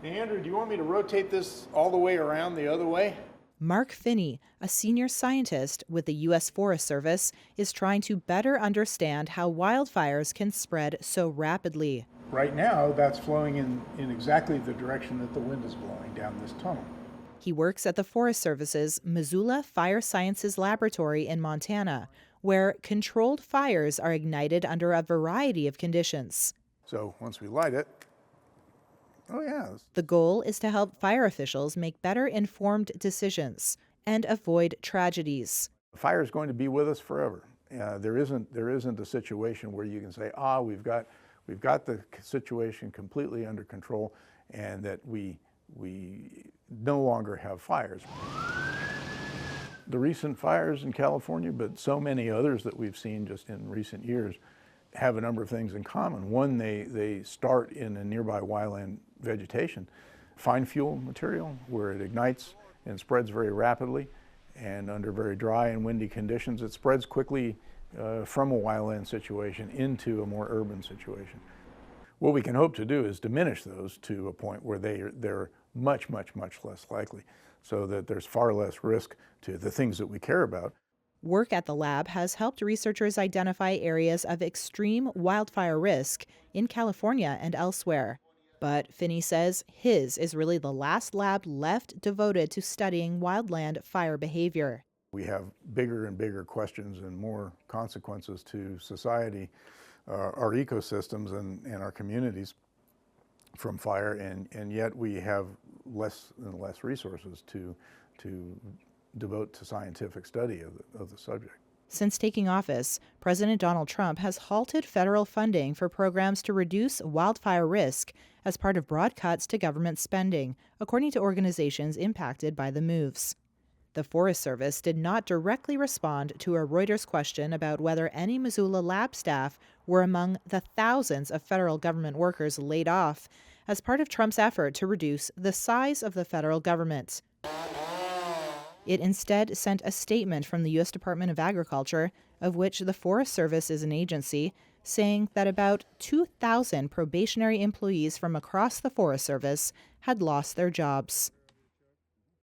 Hey, Andrew, do you want me to rotate this all the way around the other way? Mark Finney, a senior scientist with the U.S. Forest Service, is trying to better understand how wildfires can spread so rapidly. Right now, that's flowing in exactly the direction that the wind is blowing down this tunnel. He works at the Forest Service's Missoula Fire Sciences Laboratory in Montana, where controlled fires are ignited under a variety of conditions. So once we light it, oh yeah, The goal is to help fire officials make better informed decisions and avoid tragedies. the fire is going to be with us forever. There isn't a situation where you can say, we've got the situation completely under control, and that we no longer have fires. The recent fires in California, but so many others that we've seen just in recent years, have a number of things in common. One, they start in a nearby wildland vegetation, fine fuel material, where it ignites and spreads very rapidly, and under very dry and windy conditions, it spreads quickly from a wildland situation into a more urban situation. What we can hope to do is diminish those to a point where they're much, much, much less likely, so that there's far less risk to the things that we care about. Work at the lab has helped researchers identify areas of extreme wildfire risk in California and elsewhere. But Finney says his is really the last lab left devoted to studying wildland fire behavior. We have bigger and bigger questions and more consequences to society, our ecosystems and our communities from fire, and yet we have less and less resources to devote to scientific study of the subject. Since taking office, President Donald Trump has halted federal funding for programs to reduce wildfire risk as part of broad cuts to government spending, according to organizations impacted by the moves. The Forest Service did not directly respond to a Reuters question about whether any Missoula lab staff were among the thousands of federal government workers laid off as part of Trump's effort to reduce the size of the federal government. It instead sent a statement from the U.S. Department of Agriculture, of which the Forest Service is an agency, saying that about 2,000 probationary employees from across the Forest Service had lost their jobs.